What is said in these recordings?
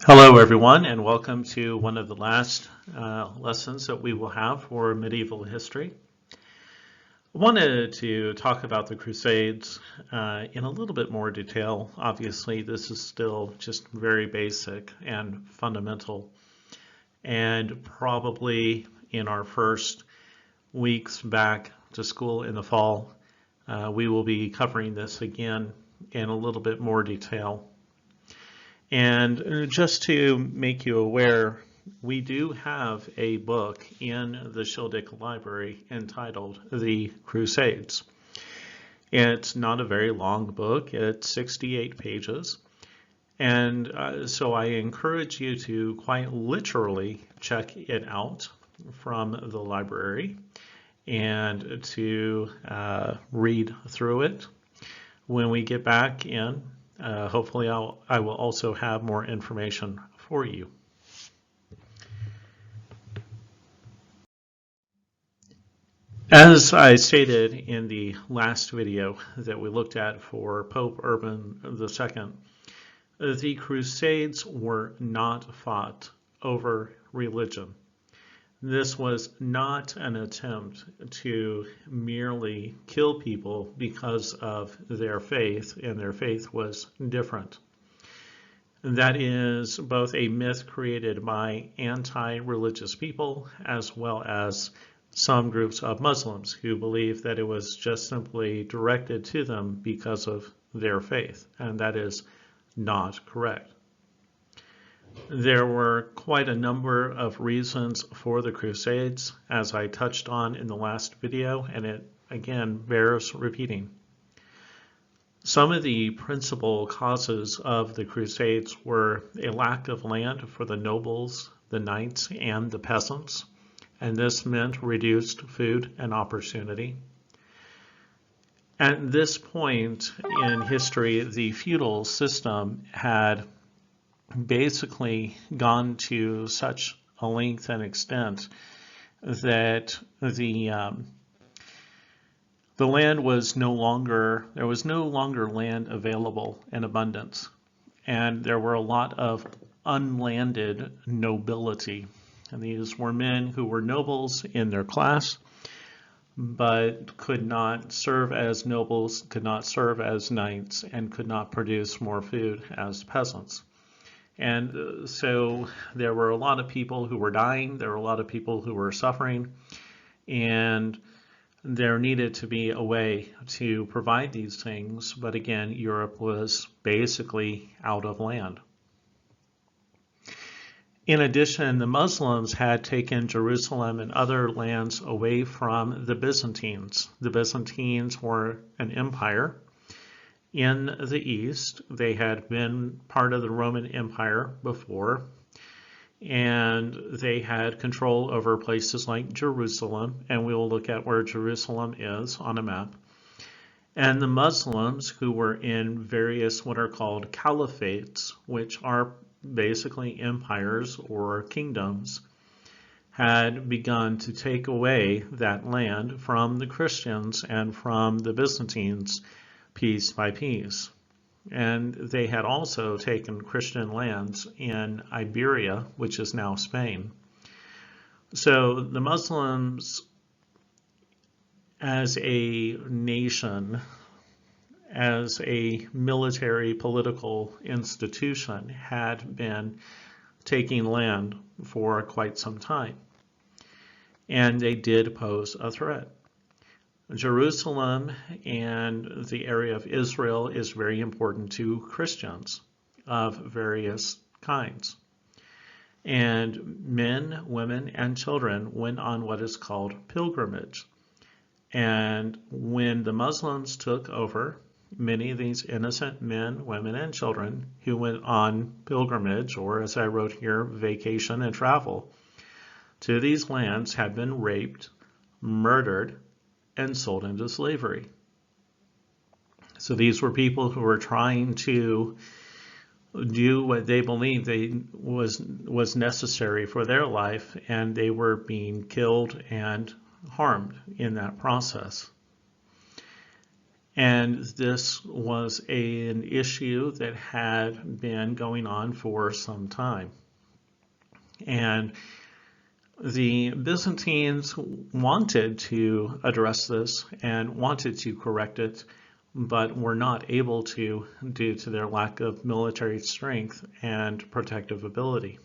Hello, everyone, and welcome to one of the last lessons that we will have for medieval history. I wanted to talk about the Crusades in a little bit more detail. Obviously, this is still just very basic and fundamental, and probably in our first weeks back to school in the fall, we will be covering this again in a little bit more detail. And just to make you aware, we do have a book in the Schildig Library entitled The Crusades. It's not a very long book, it's 68 pages. And so I encourage you to quite literally check it out from the library and to read through it. When we get back in, hopefully I will also have more information for you. As I stated in the last video that we looked at for Pope Urban II, the Crusades were not fought over religion. This was not an attempt to merely kill people because of their faith, and their faith was different. That is both a myth created by anti-religious people as well as some groups of Muslims who believe that it was just simply directed to them because of their faith, and that is not correct. There were quite a number of reasons for the Crusades, as I touched on in the last video, and it again bears repeating. Some of the principal causes of the Crusades were a lack of land for the nobles, the knights, and the peasants, and this meant reduced food and opportunity. At this point in history, the feudal system had basically gone to such a length and extent that the land was no longer, there was no longer land available in abundance, and there were a lot of unlanded nobility, and these were men who were nobles in their class but could not serve as nobles, could not serve as knights, and could not produce more food as peasants. And so there were a lot of people who were dying, there were a lot of people who were suffering, and there needed to be a way to provide these things, but again, Europe was basically out of land. In addition, the Muslims had taken Jerusalem and other lands away from the Byzantines. The Byzantines were an empire in the East. They had been part of the Roman Empire before, and they had control over places like Jerusalem, and we will look at where Jerusalem is on a map. And the Muslims, who were in various what are called caliphates, which are basically empires or kingdoms, had begun to take away that land from the Christians and from the Byzantines piece by piece. And they had also taken Christian lands in Iberia, which is now Spain. So the Muslims, as a nation, as a military political institution, had been taking land for quite some time. And they did pose a threat. Jerusalem and the area of Israel is very important to Christians of various kinds. And men, women, and children went on what is called pilgrimage. And when the Muslims took over, many of these innocent men, women, and children who went on pilgrimage, or as I wrote here, vacation and travel, to these lands had been raped, murdered, and sold into slavery. So these were people who were trying to do what they believed was necessary for their life, and they were being killed and harmed in that process. And this was an issue that had been going on for some time. And the Byzantines wanted to address this and wanted to correct it, but were not able to due to their lack of military strength and protective ability.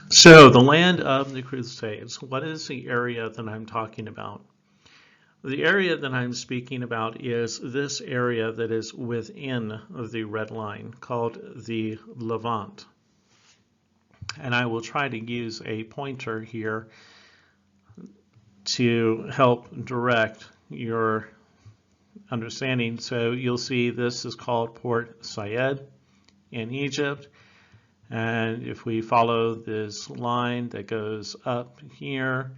So the land of the Crusades, what is the area that I'm talking about? The area that I'm speaking about is this area that is within the red line called the Levant. And I will try to use a pointer here to help direct your understanding. So you'll see this is called Port Said in Egypt. And if we follow this line that goes up here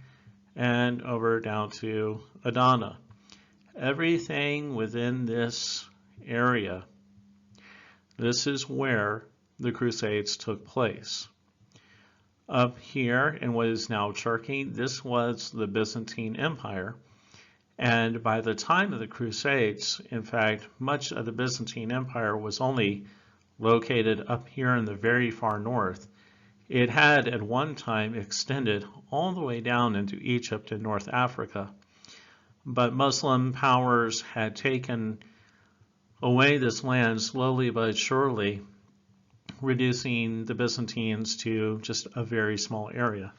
and over down to Adana, everything within this area, this is where the Crusades took place. Up here in what is now Turkey, this was the Byzantine Empire. And by the time of the Crusades, in fact, much of the Byzantine Empire was only located up here in the very far north. It had at one time extended all the way down into Egypt and North Africa. But Muslim powers had taken away this land slowly but surely, reducing the Byzantines to just a very small area.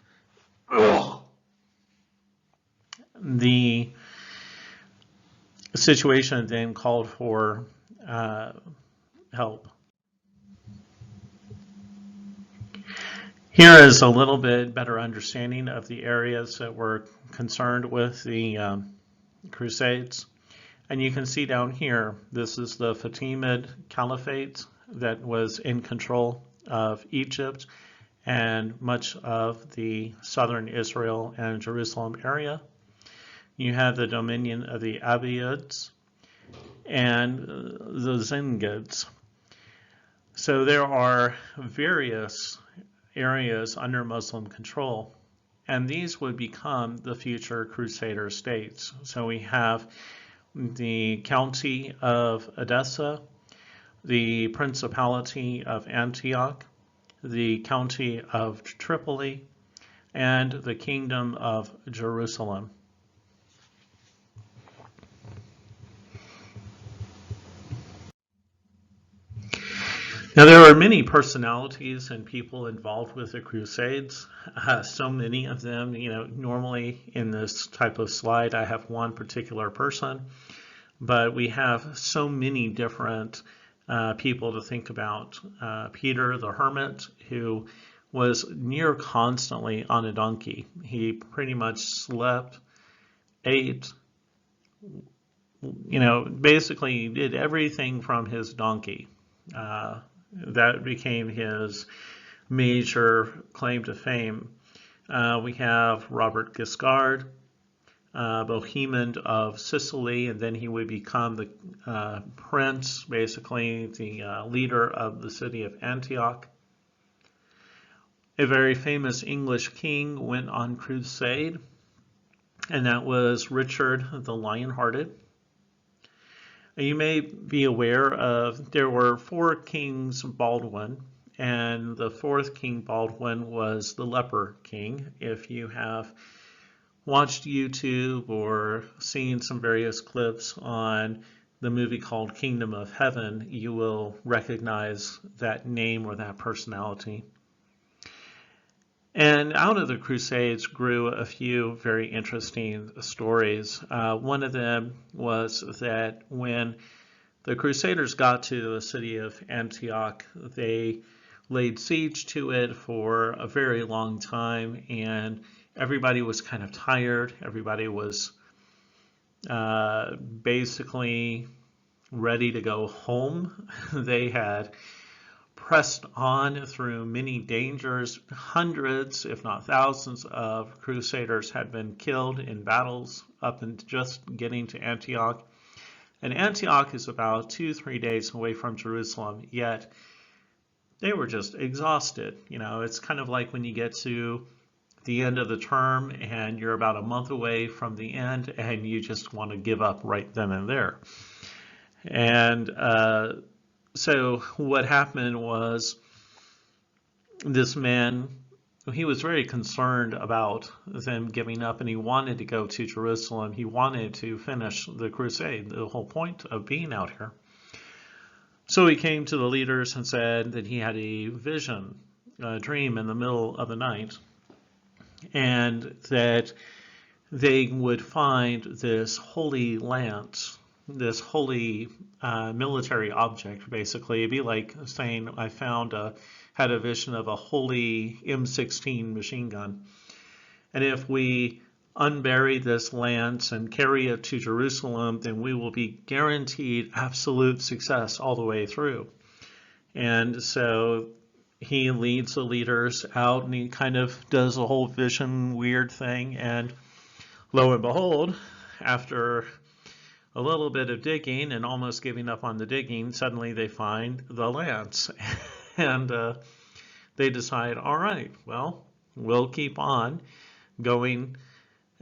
The situation then called for help. Here is a little bit better understanding of the areas that were concerned with the Crusades. And you can see down here, this is the Fatimid Caliphate that was in control of Egypt and much of the southern Israel and Jerusalem area. You have the dominion of the Abbasids and the Zengids. So there are various areas under Muslim control, and these would become the future Crusader states. So we have the County of Edessa, the Principality of Antioch, the County of Tripoli, and the Kingdom of Jerusalem. Now, there are many personalities and people involved with the Crusades, so many of them. Normally in this type of slide, I have one particular person, but we have so many different people to think about. Peter the Hermit, who was near constantly on a donkey. He pretty much slept, ate, basically did everything from his donkey. That became his major claim to fame. We have Robert Guiscard, Bohemond of Sicily, and then he would become the prince, basically the leader of the city of Antioch. A very famous English king went on crusade, and that was Richard the Lionhearted. You may be aware of, there were 4 kings Baldwin, and the 4th King Baldwin was the leper king. If you have watched YouTube or seen some various clips on the movie called Kingdom of Heaven, you will recognize that name or that personality. And out of the Crusades grew a few very interesting stories. One of them was that when the Crusaders got to the city of Antioch, they laid siege to it for a very long time, and everybody was kind of tired. Everybody was basically ready to go home. They had pressed on through many dangers. Hundreds, if not thousands, of crusaders had been killed in battles up and just getting to Antioch. And Antioch is about 2-3 days away from Jerusalem, yet they were just exhausted. It's kind of like when you get to the end of the term and you're about a month away from the end and you just want to give up right then and there. And so what happened was this man, he was very concerned about them giving up and he wanted to go to Jerusalem. He wanted to finish the crusade, the whole point of being out here. So he came to the leaders and said that he had a vision, a dream in the middle of the night, and that they would find this holy lance, this holy military object, basically. It'd be like saying I had a vision of a holy M16 machine gun. And if we unbury this lance and carry it to Jerusalem, then we will be guaranteed absolute success all the way through. And so he leads the leaders out and he kind of does a whole vision weird thing. And lo and behold, after a little bit of digging and almost giving up on the digging, suddenly they find the lance. And they decide, all right, well, we'll keep on going.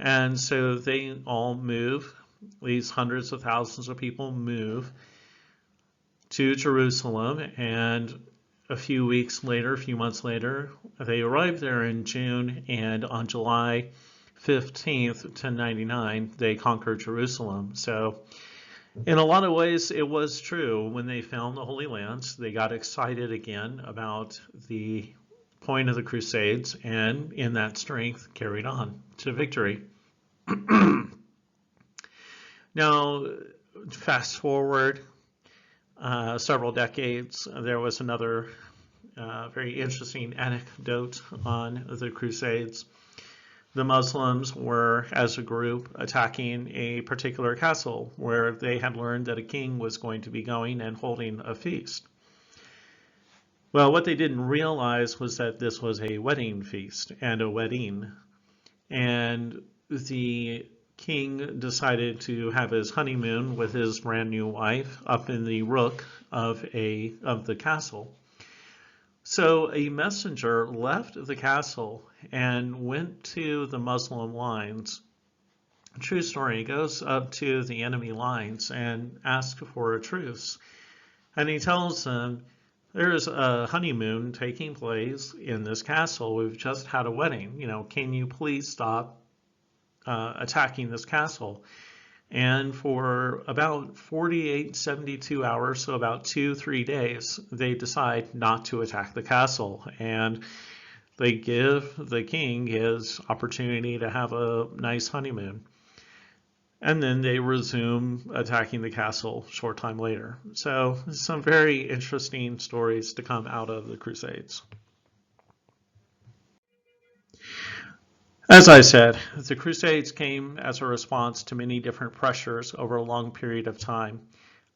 And so they all move, these hundreds of thousands of people move to Jerusalem, and a few weeks later, a few months later, they arrived there in June, and on July 15th, 1099, they conquered Jerusalem. So in a lot of ways, it was true. When they found the Holy Lance, they got excited again about the point of the Crusades, and in that strength carried on to victory. Now, fast forward several decades, there was another very interesting anecdote on the Crusades. The Muslims were, as a group, attacking a particular castle where they had learned that a king was going to be going and holding a feast. Well, what they didn't realize was that this was a wedding feast and a wedding. And the king decided to have his honeymoon with his brand new wife up in the rook of the castle. So a messenger left the castle and went to the Muslim lines. True story, goes up to the enemy lines and asks for a truce. And he tells them, there's a honeymoon taking place in this castle. We've just had a wedding. Can you please stop attacking this castle? And for about 48, 72 hours, so about 2-3 days, they decide not to attack the castle. And they give the king his opportunity to have a nice honeymoon. And then they resume attacking the castle a short time later. So some very interesting stories to come out of the Crusades. As I said, the Crusades came as a response to many different pressures over a long period of time.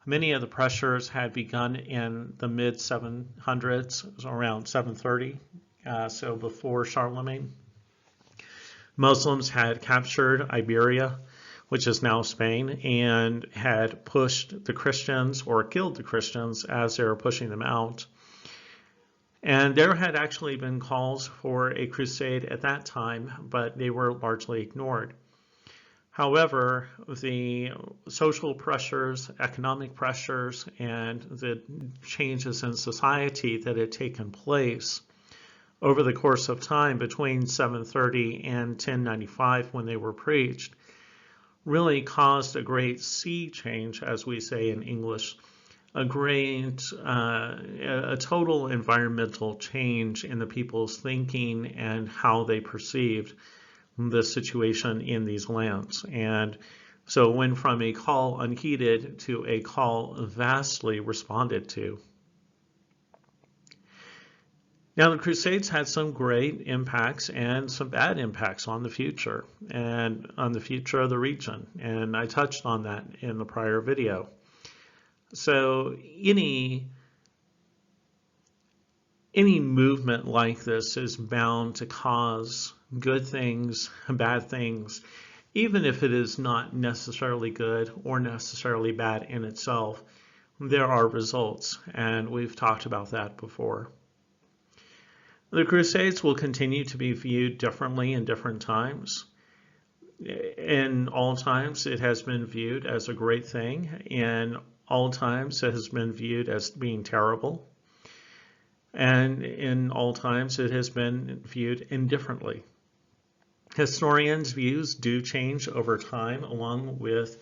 Many of the pressures had begun in the mid-700s, around 730, so before Charlemagne. Muslims had captured Iberia, which is now Spain, and had pushed the Christians or killed the Christians as they were pushing them out. And there had actually been calls for a crusade at that time, but they were largely ignored. However, the social pressures, economic pressures, and the changes in society that had taken place over the course of time between 730 and 1095 when they were preached really caused a great sea change, as we say in English, a total environmental change in the people's thinking and how they perceived the situation in these lands. And so it went from a call unheeded to a call vastly responded to. Now, the Crusades had some great impacts and some bad impacts on the future and on the future of the region. And I touched on that in the prior video. So any movement like this is bound to cause good things, bad things, even if it is not necessarily good or necessarily bad in itself. There are results, and we've talked about that before. The Crusades will continue to be viewed differently in different times. In all times, it has been viewed as a great thing. In all times, it has been viewed as being terrible. And in all times, it has been viewed indifferently. Historians' views do change over time along with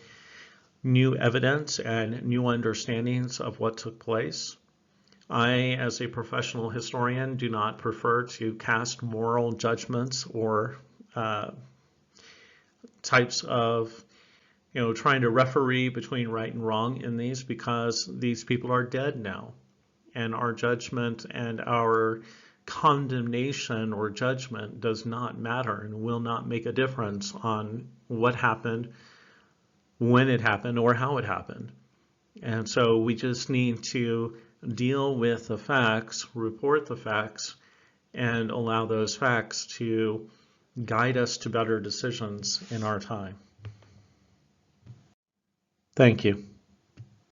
new evidence and new understandings of what took place. I, as a professional historian, do not prefer to cast moral judgments or types of, trying to referee between right and wrong in these, because these people are dead now. And our judgment and our condemnation or judgment does not matter and will not make a difference on what happened, when it happened, or how it happened. And so we just need to deal with the facts, report the facts, and allow those facts to guide us to better decisions in our time. Thank you.